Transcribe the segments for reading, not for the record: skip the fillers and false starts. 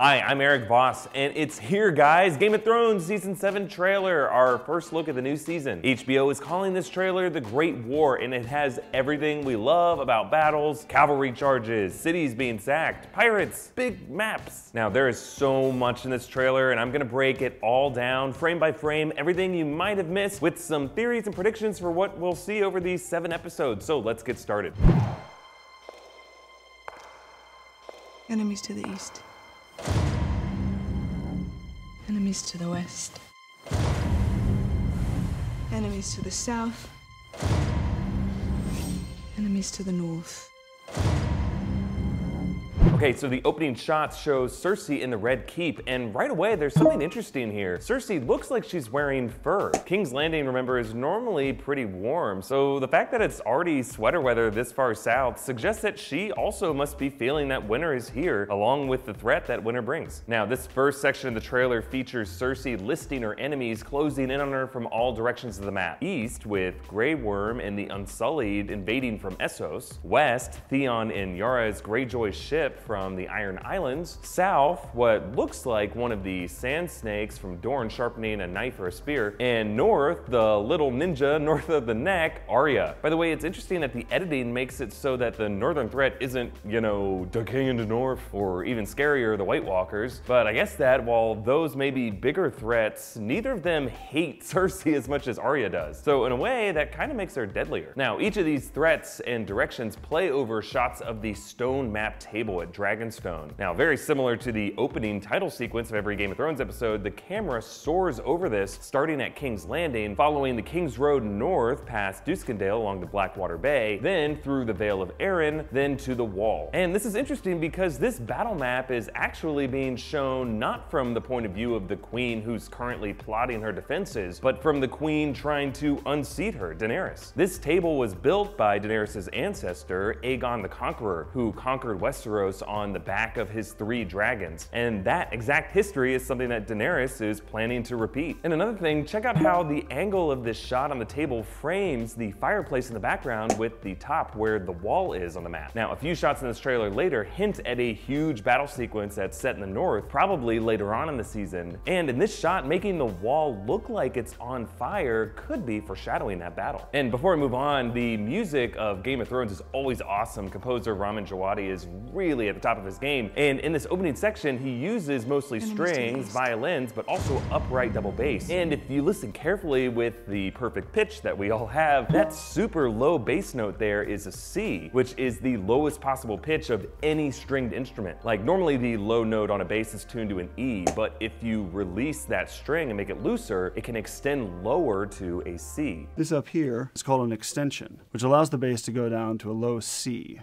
Hi, I'm Erik Voss, and it's here, guys! Game of Thrones Season 7 trailer, our first look at the new season. HBO is calling this trailer The Great War, and it has everything we love about battles, cavalry charges, cities being sacked, pirates, big maps. Now, there is so much in this trailer, and I'm gonna break it all down, frame by frame, everything you might have missed, with some theories and predictions for what we'll see over these 7 episodes. So let's get started. Enemies to the east. Enemies to the west. Enemies to the south. Enemies to the north. Okay, so the opening shots show Cersei in the Red Keep, and right away there's something interesting here. Cersei looks like she's wearing fur. King's Landing, remember, is normally pretty warm, so the fact that it's already sweater weather this far south suggests that she also must be feeling that winter is here, along with the threat that winter brings. Now, this first section of the trailer features Cersei listing her enemies closing in on her from all directions of the map. East, with Grey Worm and the Unsullied invading from Essos. West, Theon and Yara's Greyjoy ship from the Iron Islands. South, what looks like one of the sand snakes from Dorne sharpening a knife or a spear. And north, the little ninja north of the neck, Arya. By the way, it's interesting that the editing makes it so that the northern threat isn't, you know, the king in the north, or even scarier, the White Walkers. But I guess that while those may be bigger threats, neither of them hate Cersei as much as Arya does. So in a way, that kind of makes her deadlier. Now, each of these threats and directions play over shots of the stone map table at Dragonstone. Now, very similar to the opening title sequence of every Game of Thrones episode, the camera soars over this, starting at King's Landing, following the King's Road north past Duskendale along the Blackwater Bay, then through the Vale of Arryn, then to the Wall. And this is interesting because this battle map is actually being shown not from the point of view of the Queen who's currently plotting her defenses, but from the Queen trying to unseat her, Daenerys. This table was built by Daenerys' ancestor, Aegon the Conqueror, who conquered Westeros on the back of his 3 dragons, and that exact history is something that Daenerys is planning to repeat. And another thing, check out how the angle of this shot on the table frames the fireplace in the background with the top where the wall is on the map. Now, a few shots in this trailer later hint at a huge battle sequence that's set in the north, probably later on in the season, and in this shot, making the wall look like it's on fire could be foreshadowing that battle. And before we move on, the music of Game of Thrones is always awesome. Composer Ramin Djawadi is really at the top of his game, and in this opening section he uses mostly strings, violins, but also upright double bass. And if you listen carefully with the perfect pitch that we all have, that super low bass note there is a C, which is the lowest possible pitch of any stringed instrument. Like, normally the low note on a bass is tuned to an E, but if you release that string and make it looser, it can extend lower to a C. This up here is called an extension, which allows the bass to go down to a low C.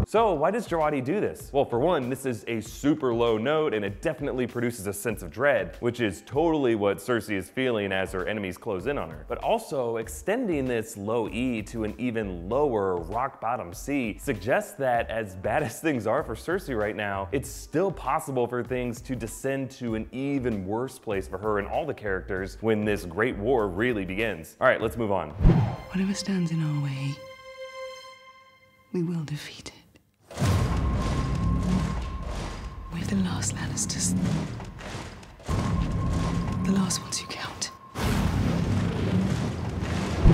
So why does Djawadi do this? Well, for one, this is a super low note, and it definitely produces a sense of dread, which is totally what Cersei is feeling as her enemies close in on her. But also, extending this low E to an even lower rock bottom C suggests that as bad as things are for Cersei right now, it's still possible for things to descend to an even worse place for her and all the characters when this great war really begins. All right, let's move on. Whatever stands in our way, we will defeat it. We're the last Lannisters. The last ones who count.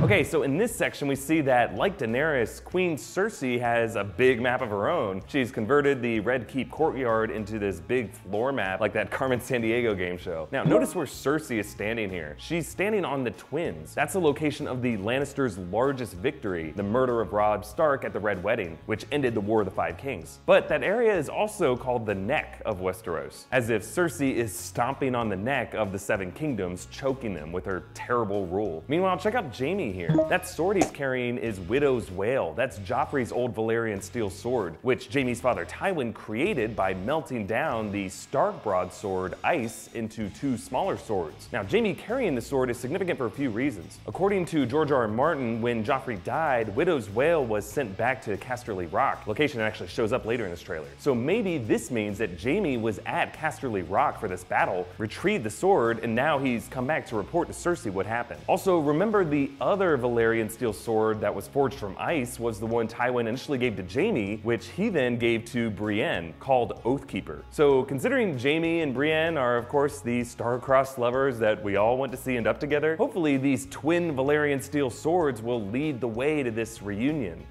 Okay, so in this section we see that, like Daenerys, Queen Cersei has a big map of her own. She's converted the Red Keep courtyard into this big floor map like that Carmen Sandiego game show. Now, notice where Cersei is standing here. She's standing on the Twins. That's the location of the Lannisters' largest victory, the murder of Robb Stark at the Red Wedding, which ended the War of the Five Kings. But that area is also called the neck of Westeros, as if Cersei is stomping on the neck of the Seven Kingdoms, choking them with her terrible rule. Meanwhile, check out Jamie here. That sword he's carrying is Widow's Wail. That's Joffrey's old Valyrian steel sword, which Jaime's father Tywin created by melting down the Stark broadsword Ice into 2 smaller swords. Now, Jaime carrying the sword is significant for a few reasons. According to George R.R. Martin, when Joffrey died, Widow's Wail was sent back to Casterly Rock, location that actually shows up later in this trailer. So maybe this means that Jaime was at Casterly Rock for this battle, retrieved the sword, and now he's come back to report to Cersei what happened. Also, remember the other other Valyrian steel sword that was forged from ice was the one Tywin initially gave to Jamie, which he then gave to Brienne, called Oathkeeper. So considering Jamie and Brienne are of course the star-crossed lovers that we all want to see end up together, hopefully these twin Valyrian steel swords will lead the way to this reunion.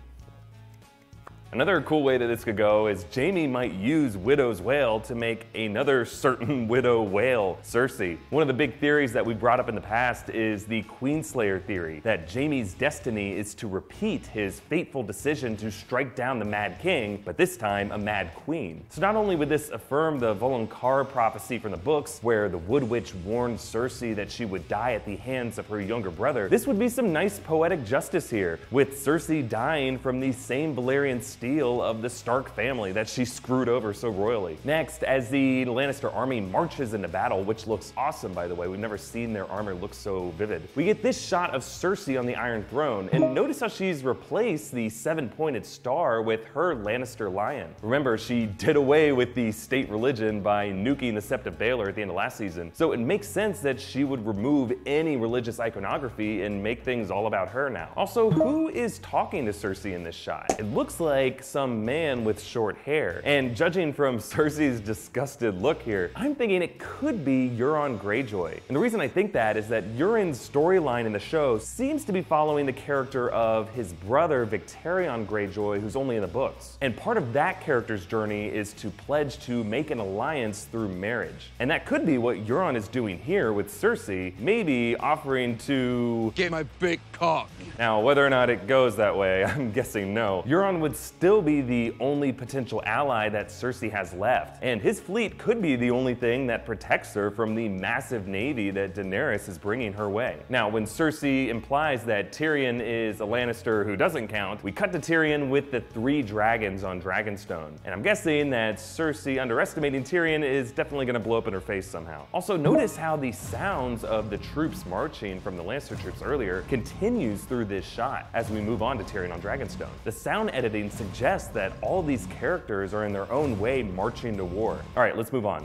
Another cool way that this could go is Jamie might use Widow's Wail to make another certain Widow Whale, Cersei. One of the big theories that we brought up in the past is the Queenslayer theory, that Jamie's destiny is to repeat his fateful decision to strike down the Mad King, but this time a Mad Queen. So not only would this affirm the Voluncar prophecy from the books, where the Wood Witch warned Cersei that she would die at the hands of her younger brother, this would be some nice poetic justice here, with Cersei dying from the same Valyrian steel of the Stark family that she screwed over so royally. Next, as the Lannister army marches into battle, which looks awesome by the way, we've never seen their armor look so vivid, we get this shot of Cersei on the Iron Throne, and notice how she's replaced the 7-pointed star with her Lannister lion. Remember, she did away with the state religion by nuking the Sept of Baelor at the end of last season, so it makes sense that she would remove any religious iconography and make things all about her now. Also, who is talking to Cersei in this shot? It looks like some man with short hair. And judging from Cersei's disgusted look here, I'm thinking it could be Euron Greyjoy. And the reason I think that is that Euron's storyline in the show seems to be following the character of his brother Victarion Greyjoy, who's only in the books. And part of that character's journey is to pledge to make an alliance through marriage. And that could be what Euron is doing here with Cersei, maybe offering to get my big cock. Now, whether or not it goes that way, I'm guessing no. Euron would still be the only potential ally that Cersei has left, and his fleet could be the only thing that protects her from the massive navy that Daenerys is bringing her way. Now, when Cersei implies that Tyrion is a Lannister who doesn't count, we cut to Tyrion with the 3 dragons on Dragonstone, and I'm guessing that Cersei underestimating Tyrion is definitely going to blow up in her face somehow. Also, notice how the sounds of the troops marching from the Lannister troops earlier continues through this shot as we move on to Tyrion on Dragonstone. The sound editing suggests that all these characters are in their own way marching to war. All right, let's move on.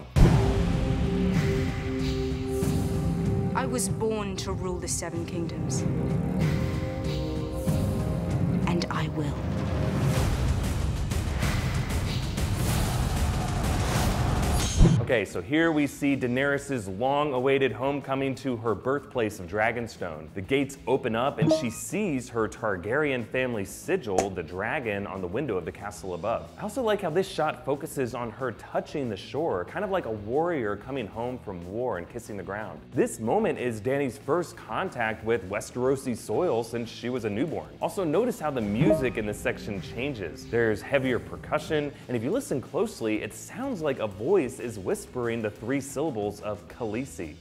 I was born to rule the 7 kingdoms. And I will. Okay, so here we see Daenerys' long-awaited homecoming to her birthplace of Dragonstone. The gates open up and she sees her Targaryen family sigil, the dragon, on the window of the castle above. I also like how this shot focuses on her touching the shore, kind of like a warrior coming home from war and kissing the ground. This moment is Dany's first contact with Westerosi soil since she was a newborn. Also, notice how the music in this section changes. There's heavier percussion, and if you listen closely, it sounds like a voice is whispering the 3 syllables of Khaleesi.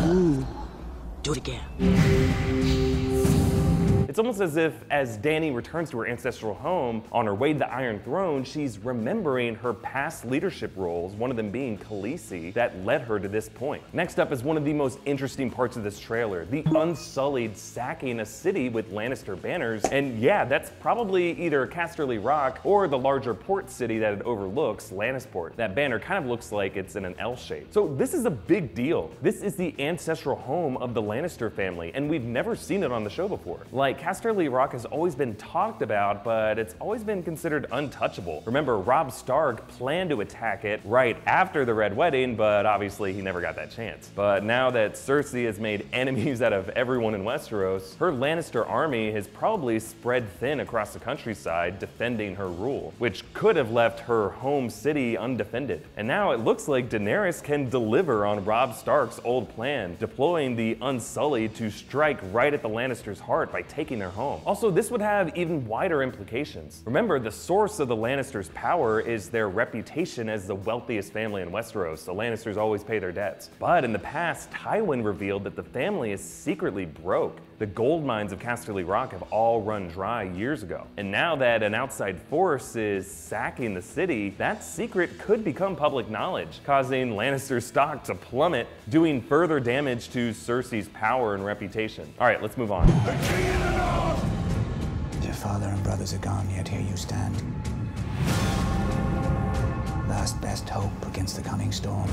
Ooh, do it again. It's almost as if, as Dany returns to her ancestral home, on her way to the Iron Throne, she's remembering her past leadership roles, one of them being Khaleesi, that led her to this point. Next up is one of the most interesting parts of this trailer, the Unsullied sacking a city with Lannister banners, and yeah, that's probably either Casterly Rock or the larger port city that it overlooks, Lannisport. That banner kind of looks like it's in an L shape. So this is a big deal. This is the ancestral home of the Lannister family, and we've never seen it on the show before. Like, Casterly Rock has always been talked about, but it's always been considered untouchable. Remember, Robb Stark planned to attack it right after the Red Wedding, but obviously he never got that chance. But now that Cersei has made enemies out of everyone in Westeros, her Lannister army has probably spread thin across the countryside defending her rule, which could have left her home city undefended. And now it looks like Daenerys can deliver on Robb Stark's old plan, deploying the Unsullied to strike right at the Lannisters' heart by taking their home. Also, this would have even wider implications. Remember, the source of the Lannisters' power is their reputation as the wealthiest family in Westeros. The Lannisters always pay their debts. But in the past, Tywin revealed that the family is secretly broke. The gold mines of Casterly Rock have all run dry years ago. And now that an outside force is sacking the city, that secret could become public knowledge, causing Lannister stock to plummet, doing further damage to Cersei's power and reputation. All right, let's move on. Your father and brothers are gone, yet here you stand. Last best hope against the coming storm.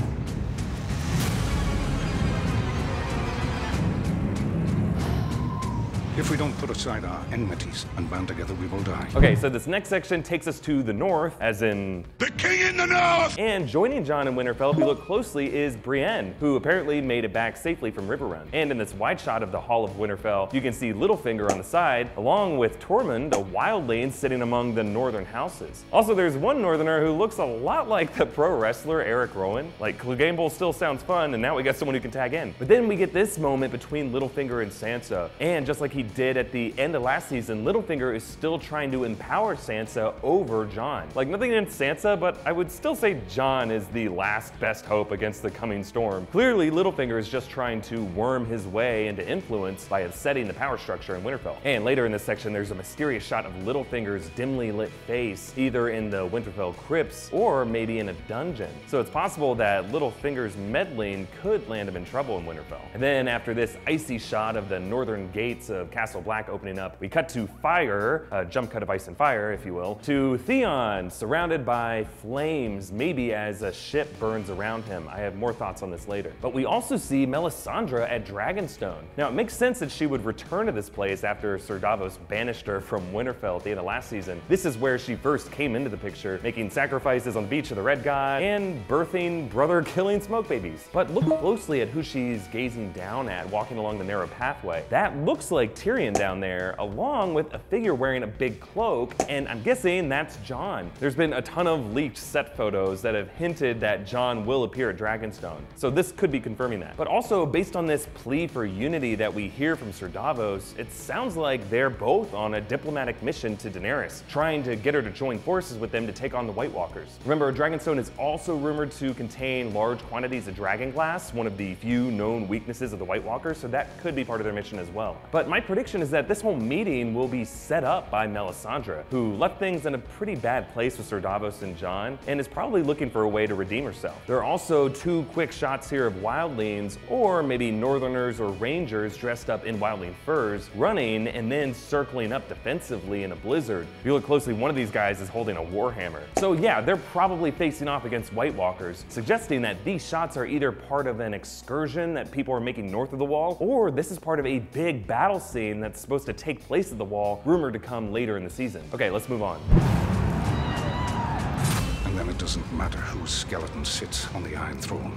If we don't put aside our enmities and band together, we will die. Okay, so this next section takes us to the north, as in The king in the north! And joining Jon in Winterfell, if you look closely, is Brienne, who apparently made it back safely from Riverrun. And in this wide shot of the Hall of Winterfell, you can see Littlefinger on the side, along with Tormund, a wildling sitting among the northern houses. Also, there's one northerner who looks a lot like the pro wrestler Eric Rowan. Like, Clegane still sounds fun, and now we got someone who can tag in. But then we get this moment between Littlefinger and Sansa, and just like he did at the end of last season, Littlefinger is still trying to empower Sansa over Jon. Like, nothing against Sansa, but I would still say Jon is the last best hope against the coming storm. Clearly, Littlefinger is just trying to worm his way into influence by upsetting the power structure in Winterfell. And later in this section, there's a mysterious shot of Littlefinger's dimly lit face, either in the Winterfell crypts or maybe in a dungeon. So it's possible that Littlefinger's meddling could land him in trouble in Winterfell. And then after this icy shot of the northern gates of Castle Black opening up, we cut to fire, a jump cut of ice and fire, if you will, to Theon, surrounded by flames, maybe as a ship burns around him. I have more thoughts on this later. But we also see Melisandre at Dragonstone. Now, it makes sense that she would return to this place after Ser Davos banished her from Winterfell at the end of last season. This is where she first came into the picture, making sacrifices on the beach of the Red God and birthing brother-killing smoke babies. But look closely at who she's gazing down at, walking along the narrow pathway. That looks like Tyrion down there, along with a figure wearing a big cloak, and I'm guessing that's Jon. There's been a ton of leaked set photos that have hinted that Jon will appear at Dragonstone, so this could be confirming that. But also, based on this plea for unity that we hear from Ser Davos, it sounds like they're both on a diplomatic mission to Daenerys, trying to get her to join forces with them to take on the White Walkers. Remember, Dragonstone is also rumored to contain large quantities of dragonglass, one of the few known weaknesses of the White Walkers, so that could be part of their mission as well. But my prediction is that this whole meeting will be set up by Melisandre, who left things in a pretty bad place with Ser Davos and Jon, and is probably looking for a way to redeem herself. There are also two quick shots here of wildlings, or maybe northerners or rangers dressed up in wildling furs, running and then circling up defensively in a blizzard. If you look closely, one of these guys is holding a warhammer. So yeah, they're probably facing off against White Walkers, suggesting that these shots are either part of an excursion that people are making north of the Wall, or this is part of a big battle scene that's supposed to take place at the Wall, rumored to come later in the season. Okay, let's move on. And then it doesn't matter whose skeleton sits on the Iron Throne.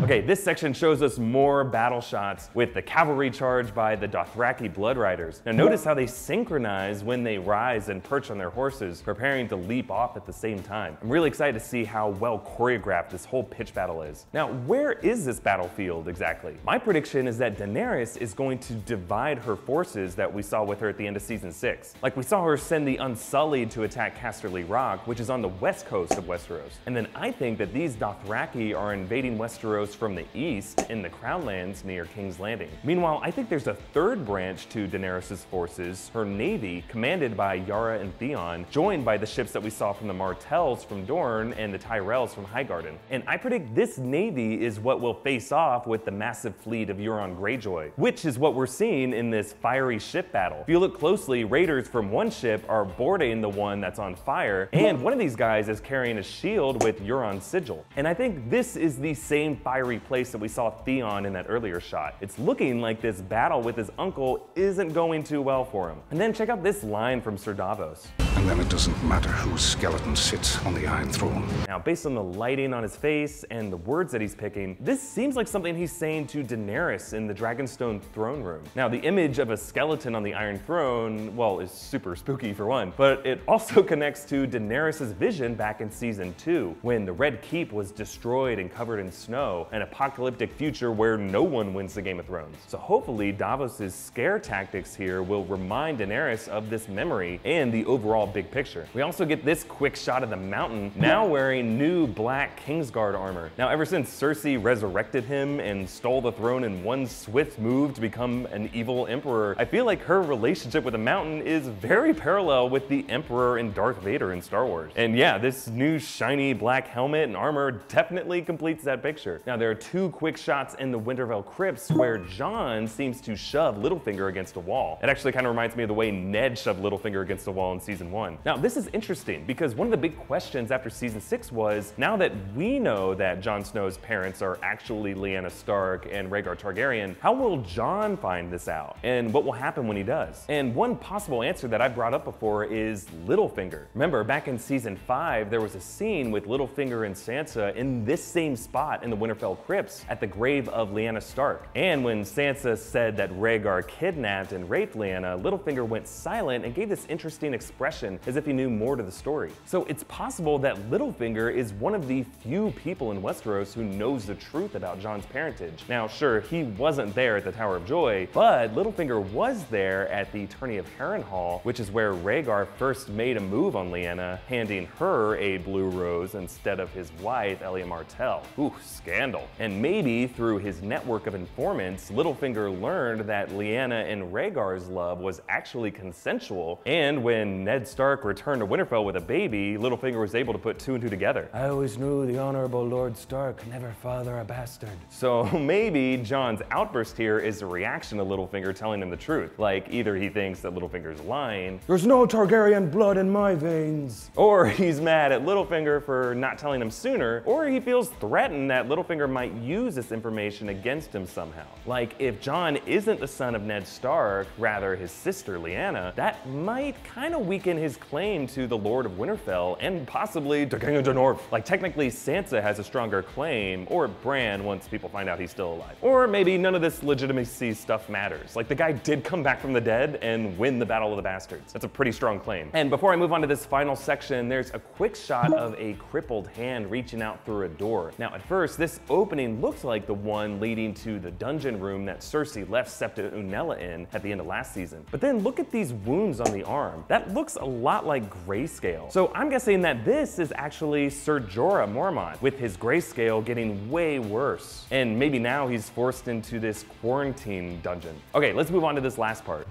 Okay, this section shows us more battle shots with the cavalry charge by the Dothraki Blood Riders. Now notice how they synchronize when they rise and perch on their horses, preparing to leap off at the same time. I'm really excited to see how well choreographed this whole pitch battle is. Now, where is this battlefield exactly? My prediction is that Daenerys is going to divide her forces that we saw with her at the end of season 6. Like, we saw her send the Unsullied to attack Casterly Rock, which is on the west coast of Westeros. And then I think that these Dothraki are invading Westeros from the east in the Crownlands near King's Landing. Meanwhile, I think there's a third branch to Daenerys' forces, her navy, commanded by Yara and Theon, joined by the ships that we saw from the Martells from Dorne and the Tyrells from Highgarden. And I predict this navy is what will face off with the massive fleet of Euron Greyjoy, which is what we're seeing in this fiery ship battle. If you look closely, raiders from one ship are boarding the one that's on fire, and one of these guys is carrying a shield with Euron's sigil. And I think this is the same fiery place that we saw Theon in that earlier shot. It's looking like this battle with his uncle isn't going too well for him. And then check out this line from Ser Davos. And then it doesn't matter whose skeleton sits on the Iron Throne. Now, based on the lighting on his face and the words that he's picking, this seems like something he's saying to Daenerys in the Dragonstone throne room. Now, the image of a skeleton on the Iron Throne, well, is super spooky for one, but it also connects to Daenerys' vision back in season 2, when the Red Keep was destroyed and covered in snow, an apocalyptic future where no one wins the Game of Thrones. So hopefully Davos' scare tactics here will remind Daenerys of this memory and the overall big picture. We also get this quick shot of the Mountain, now wearing new black Kingsguard armor. Now, ever since Cersei resurrected him and stole the throne in one swift move to become an evil emperor, I feel like her relationship with the Mountain is very parallel with the Emperor and Darth Vader in Star Wars. And yeah, this new shiny black helmet and armor definitely completes that picture. Now, there are two quick shots in the Winterfell crypts where Jon seems to shove Littlefinger against a wall. It actually kind of reminds me of the way Ned shoved Littlefinger against a wall in season 1. 1. Now, this is interesting because one of the big questions after season 6 was, now that we know that Jon Snow's parents are actually Lyanna Stark and Rhaegar Targaryen, how will Jon find this out? And what will happen when he does? And one possible answer that I brought up before is Littlefinger. Remember, back in season 5, there was a scene with Littlefinger and Sansa in this same spot in the Winterfell crypts at the grave of Lyanna Stark. And when Sansa said that Rhaegar kidnapped and raped Lyanna, Littlefinger went silent and gave this interesting expression as if he knew more to the story. So it's possible that Littlefinger is one of the few people in Westeros who knows the truth about Jon's parentage. Now, sure, he wasn't there at the Tower of Joy, but Littlefinger was there at the Tourney of Harrenhal, which is where Rhaegar first made a move on Lyanna, handing her a blue rose instead of his wife, Elia Martell. Ooh, scandal. And maybe through his network of informants, Littlefinger learned that Lyanna and Rhaegar's love was actually consensual, and when Ned Stark returned to Winterfell with a baby, Littlefinger was able to put 2 and 2 together. I always knew the Honorable Lord Stark could never father a bastard. So maybe Jon's outburst here is a reaction to Littlefinger telling him the truth. Like, either he thinks that Littlefinger's lying, "There's no Targaryen blood in my veins," or he's mad at Littlefinger for not telling him sooner, or he feels threatened that Littlefinger might use this information against him somehow. Like, if Jon isn't the son of Ned Stark, rather his sister Lyanna, that might kind of weaken his claim to the Lord of Winterfell and possibly the King of the North. Like, technically Sansa has a stronger claim, or Bran once people find out he's still alive. Or maybe none of this legitimacy stuff matters. Like, the guy did come back from the dead and win the Battle of the Bastards. That's a pretty strong claim. And before I move on to this final section, there's a quick shot of a crippled hand reaching out through a door. Now, at first, this opening looks like the one leading to the dungeon room that Cersei left Septa Unella in at the end of last season. But then look at these wounds on the arm. That looks a lot like grayscale. So I'm guessing that this is actually Ser Jorah Mormont, with his grayscale getting way worse. And maybe now he's forced into this quarantine dungeon. Okay, let's move on to this last part.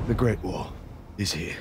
The Great War is here.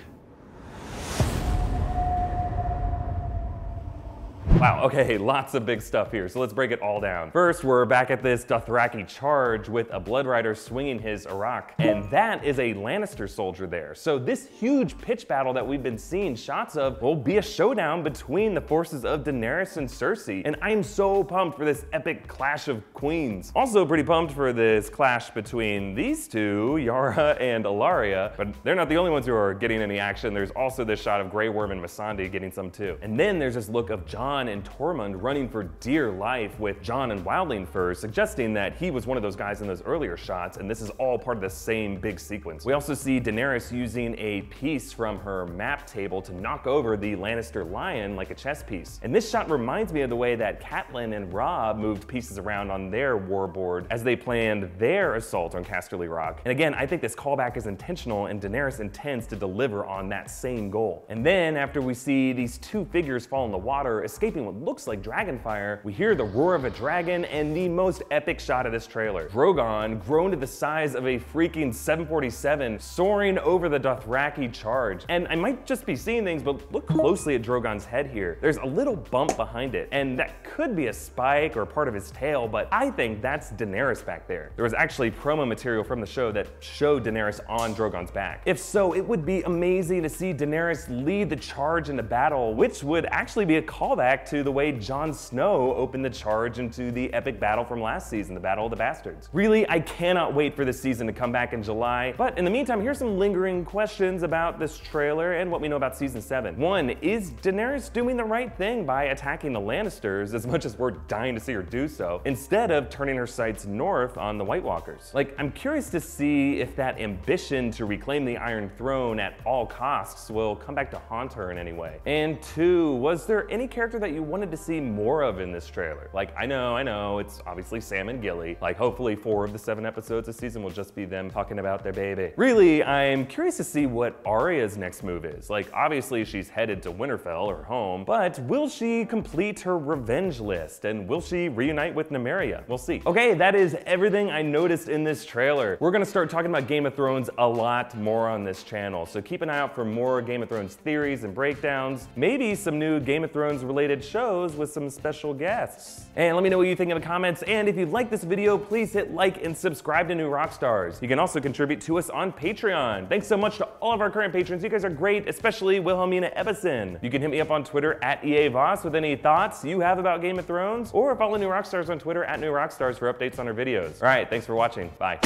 Wow, okay, lots of big stuff here, so let's break it all down. First, we're back at this Dothraki charge with a Blood Rider swinging his Arak, and that is a Lannister soldier there. So this huge pitch battle that we've been seeing shots of will be a showdown between the forces of Daenerys and Cersei, and I'm so pumped for this epic clash of queens. Also pretty pumped for this clash between these two, Yara and Ilaria, but they're not the only ones who are getting any action. There's also this shot of Grey Worm and Melisandre getting some too. And then there's this look of Jon and Tormund running for dear life with Jon and Wildling first, suggesting that he was one of those guys in those earlier shots, and this is all part of the same big sequence. We also see Daenerys using a piece from her map table to knock over the Lannister lion like a chess piece. And this shot reminds me of the way that Catelyn and Robb moved pieces around on their war board as they planned their assault on Casterly Rock. And again, I think this callback is intentional, and Daenerys intends to deliver on that same goal. And then after we see these two figures fall in the water, escaping what looks like dragonfire, we hear the roar of a dragon and the most epic shot of this trailer. Drogon, grown to the size of a freaking 747, soaring over the Dothraki charge. And I might just be seeing things, but look closely at Drogon's head here. There's a little bump behind it, and that could be a spike or part of his tail, but I think that's Daenerys back there. There was actually promo material from the show that showed Daenerys on Drogon's back. If so, it would be amazing to see Daenerys lead the charge into battle, which would actually be a callback to the way Jon Snow opened the charge into the epic battle from last season, the Battle of the Bastards. Really, I cannot wait for this season to come back in July, but in the meantime, here's some lingering questions about this trailer and what we know about season 7. One, is Daenerys doing the right thing by attacking the Lannisters as much as we're dying to see her do so, instead of turning her sights north on the White Walkers? Like, I'm curious to see if that ambition to reclaim the Iron Throne at all costs will come back to haunt her in any way. And two, was there any character that you wanted to see more of in this trailer? Like, I know, it's obviously Sam and Gilly. Like, hopefully 4 of the 7 episodes this season will just be them talking about their baby. Really, I'm curious to see what Arya's next move is. Like, obviously she's headed to Winterfell, her home, but will she complete her revenge list? And will she reunite with Nymeria? We'll see. Okay, that is everything I noticed in this trailer. We're gonna start talking about Game of Thrones a lot more on this channel, so keep an eye out for more Game of Thrones theories and breakdowns, maybe some new Game of Thrones related animated shows with some special guests. And let me know what you think in the comments, and if you like this video, please hit like and subscribe to New Rockstars. You can also contribute to us on Patreon. Thanks so much to all of our current patrons. You guys are great, especially Wilhelmina Ebbesen. You can hit me up on Twitter at EA Voss with any thoughts you have about Game of Thrones, or follow New Rockstars on Twitter at New Rockstars for updates on our videos. All right, thanks for watching. Bye.